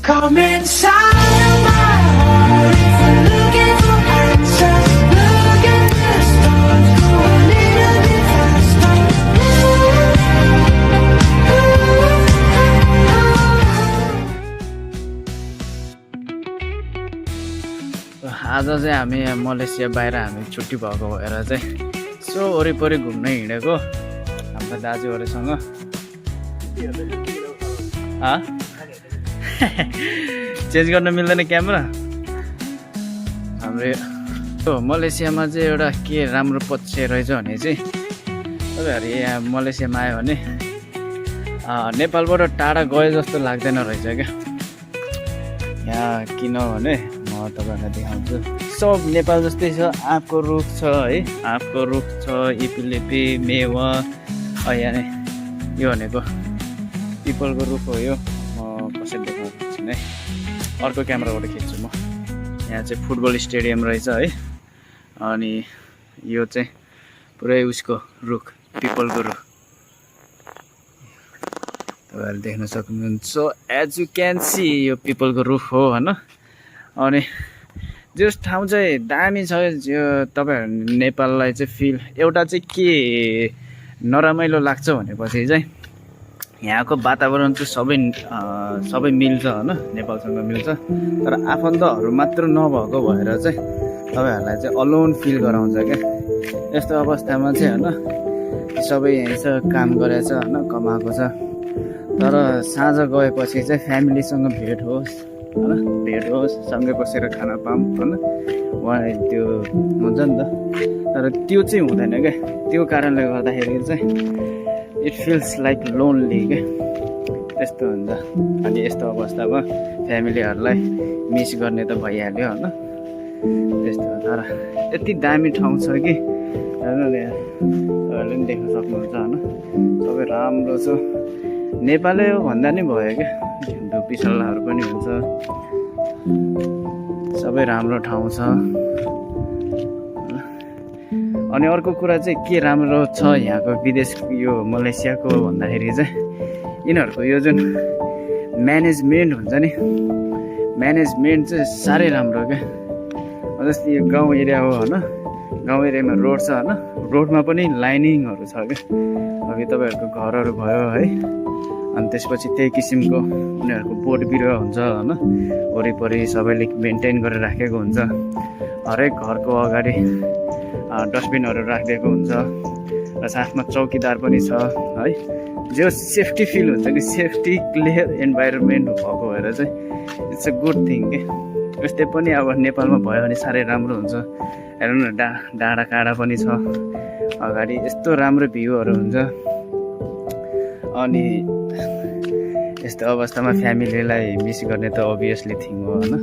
Come inside my heart if you're looking for answers. Look at the stars, go a little bit faster. आज चाहिँ हामी Malaysia बाहिर हामी छुट्टी भएको भएर चाहिँ सो वरिपरि घुम्न हिँडेको हाम्रो दाजुहरूसँग। चेन्ज गर्न मिल्दैन क्यामेरा हाम्रो। मलेसियामा चाहिँ एउटा के राम्रो पक्ष रहेछ भने चाहिँ तपाईँहरू यहाँ मलेसियामा आयो भने नेपालबाट टाढा गए जस्तो लाग्दैन रहेछ क्या। यहाँ किनभने म तपाईँहरूलाई देखाउँछु, सब नेपाल जस्तै छ। आँपको रुख छ है, आँपको रुख छ, इपिलिपी, मेवा। यहाँ यो भनेको पिपलको रुख हो। यो म कसरी देखाउँछु है, अर्को क्यामेराबाट खिच्छु म। यहाँ चाहिँ फुटबल स्टेडियम रहेछ है। अनि यो चाहिँ पुरै उसको रुख, पिपलको रुख तपाईँहरूले देख्न सक्नुहुन्छ। एज यु क्यान सी यो पिपलको रुख हो होइन। अनि जो ठाउँ चाहिँ दामी छ। यो तपाईँहरू नेपाललाई चाहिँ फिल एउटा चाहिँ के नरमाइलो लाग्छ भनेपछि चाहिँ यहाँको वातावरण चाहिँ सबै मिल्छ होइन, नेपालसँग मिल्छ। तर आफन्तहरू मात्र नभएको भएर चाहिँ तपाईँहरूलाई चाहिँ अलोन फिल गराउँछ क्या। यस्तो अवस्थामा चाहिँ होइन सबै यहीँ छ, काम गरेछ होइन, कमाएको छ। तर साँझ गएपछि चाहिँ फ्यामिलीसँग भेट होस् होइन, भेट होस्, सँगै बसेर खाना पाऊँ होइन, उहाँ त्यो हुन्छ नि त। तर त्यो चाहिँ हुँदैन क्या। त्यो कारणले गर्दाखेरि चाहिँ इट फिल्स लाइक लोन्ली क्या, त्यस्तो हुन्छ। अनि यस्तो अवस्थामा फ्यामिलीहरूलाई मिस गर्ने त भइहाल्यो होइन, त्यस्तो। तर यति दामी ठाउँ छ कि तपाईँहरूले पनि देख्न सक्नुहुन्छ होइन। सबै राम्रो छ, नेपालै हो भन्दा नि भयो क्या। धुप्पी सल्लाहहरू पनि हुन्छ, सबै राम्रो ठाउँ छ। अनि अर्को कुरा चाहिँ के राम्रो छ यहाँको विदेश यो मलेसियाको भन्दाखेरि चाहिँ यिनीहरूको यो जुन म्यानेजमेन्ट हुन्छ नि, म्यानेजमेन्ट चाहिँ साह्रै राम्रो क्या। जस्तै यो गाउँ एरिया हो होइन, गाउँ एरियामा रोड छ होइन, रोडमा पनि लाइनिङहरू छ क्या। अघि तपाईँहरूको घरहरू भयो है, अनि त्यसपछि त्यही किसिमको उनीहरूको बोट बिरुवा हुन्छ होइन, वरिपरि सबैले मेन्टेन गरेर राखेको हुन्छ। हरेक घरको अगाडि डस्टबिनहरू राखिदिएको हुन्छ र साथमा चौकीदार पनि छ है। जो सेफ्टी फिल हुन्छ कि सेफ्टी क्लियर इन्भाइरोमेन्ट भएको भएर चाहिँ इट्स अ गुड थिङ के। यस्तै पनि अब नेपालमा भयो भने साह्रै राम्रो हुन्छ। हेर्नु न, डाँडा काँडा पनि छ अगाडि, यस्तो राम्रो भ्यूहरू हुन्छ। अनि यस्तो अवस्थामा फ्यामिलीलाई मिस गर्ने त अभियसली थिङ हो होइन।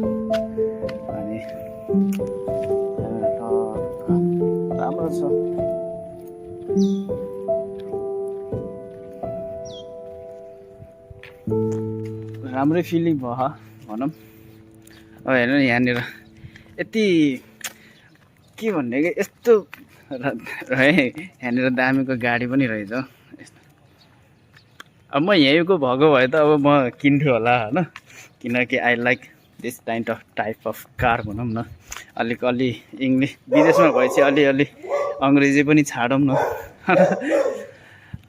अनि राम्रो छ। राम्रै फिलिङ भयो भनौँ। अब हेर्नु न यहाँनिर यति के भन्ने कि यस्तो है, यहाँनिर दामीको गाडी पनि रहेछ। अब म यहीँको भएको भए त अब म किन्थेँ होला होइन, किनकि I like this type of car भनौँ न। अलि इङ्ग्लिस विदेशमा भएपछि अलि अङ्ग्रेजी पनि छाडौँ न।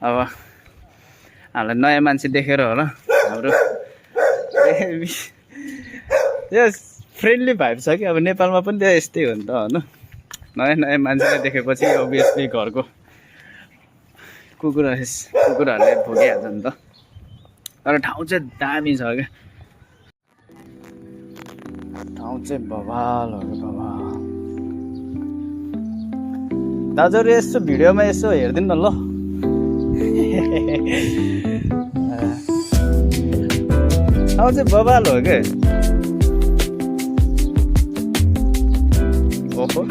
अब हामीलाई नयाँ मान्छे देखेर होला हाम्रो यस फ्रेन्डली भाइब छ कि। अब नेपालमा पनि त यस्तै हो नि त होइन, नयाँ मान्छेलाई देखेपछि अभियसली घरको कुकुरहरूले भोगिहाल्छ नि त। तर ठाउँ चाहिँ दामी छ क्या, ठाउँ चाहिँ बवाल हो क्या, बवाल। दाजुहरू यसो भिडियोमा यसो हेरिदिनु न ल। ठाउँ चाहिँ बवाल हो क्या। ओहो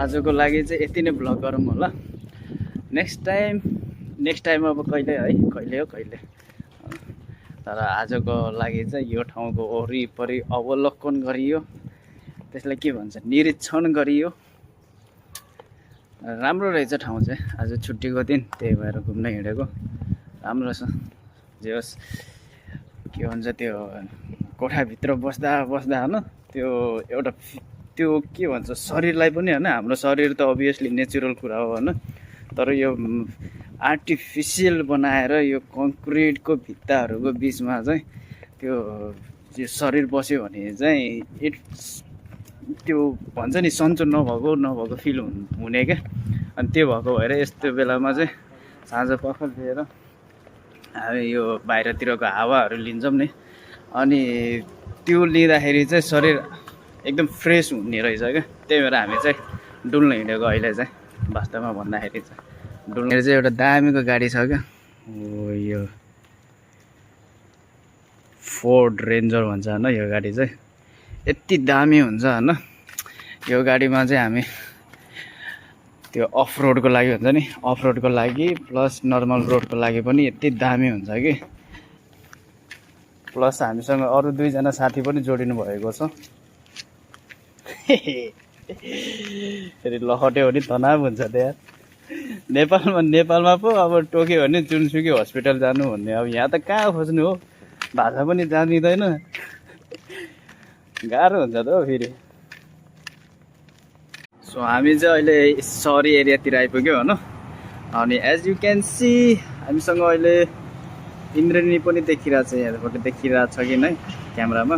आजको लागि चाहिँ यति नै भ्लग गरौँ होला। नेक्स्ट टाइम अब कहिले तर आजको लागि चाहिँ यो ठाउँको वरिपरि अवलोकन गरियो, त्यसलाई के भन्छ, निरीक्षण गरियो। राम्रो रहेछ ठाउँ चाहिँ आज छुट्टीको दिन त्यही भएर घुम्न हिँडेको राम्रो छ जे होस् के भन्छ त्यो कोठाभित्र बस्दा बस्दा होइन त्यो एउटा त्यो के भन्छ शरीरलाई पनि होइन हाम्रो शरीर त अभियसली नेचुरल कुरा हो होइन तर यो आर्टिफिसियल बनाएर यो कङ्क्रिटको भित्ताहरूको बिचमा चाहिँ त्यो शरीर बस्यो भने चाहिँ इट्स त्यो भन्छ नि सन्चो नभएको फिल हुने क्या अनि त्यो भएको भएर यस्तो बेलामा चाहिँ साँझ पख लिएर हामी यो बाहिरतिरको हावाहरू लिन्छौँ नि अनि त्यो लिँदाखेरि चाहिँ शरीर एकदम फ्रेस हुने रहेछ क्या त्यही भएर हामी चाहिँ डुल्न हिँडेको अहिले चाहिँ वास्तवमा भन्दाखेरि चाहिँ डुल्ने चाहिँ एउटा दामीको गाडी छ क्या यो फोर्ड रेन्जर भन्छ होइन यो गाडी चाहिँ यति दामी हुन्छ होइन यो गाडीमा चाहिँ हामी त्यो अफ रोडको लागि हुन्छ नि अफ रोडको लागि प्लस नर्मल रोडको लागि पनि यति दामी हुन्छ कि प्लस हामीसँग अरू 2 जना साथी पनि जोडिनु भएको छ फेरि लखट्यो भने तनाव हुन्छ त्यहाँ नेपालमा पो अब टोक्यो भने जुनसुकै हस्पिटल जानु भन्ने अब यहाँ त कहाँ खोज्नु हो भाषा पनि जानिँदैन गाह्रो हुन्छ त हो फेरि सो हामी चाहिँ अहिले सहरी एरियातिर आइपुग्यो होइन अनि एज यु क्यान सी हामीसँग अहिले इन्द्रेणी पनि देखिरहेको छ यहाँबाट देखिरहेको छ कि नै क्यामेरामा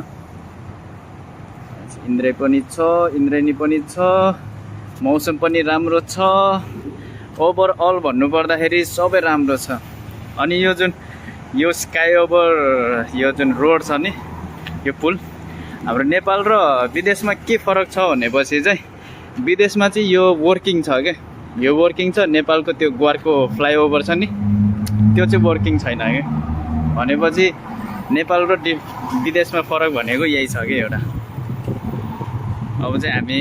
इन्द्रेणी पनि छ मौसम पनि राम्रो छ ओभरअल भन्नुपर्दाखेरि सबै राम्रो छ अनि यो स्काई ओभर यो जुन रोड छ नि यो पुल हाम्रो नेपाल र विदेशमा के फरक छ भनेपछि चाहिँ विदेशमा चाहिँ यो वर्किङ छ क्या यो वर्किङ छ नेपालको त्यो ग्वारको फ्लाइओभर छ नि त्यो चाहिँ वर्किङ छैन क्या भनेपछि नेपाल र विदेशमा फरक भनेको यही छ कि एउटा अब चाहिँ हामी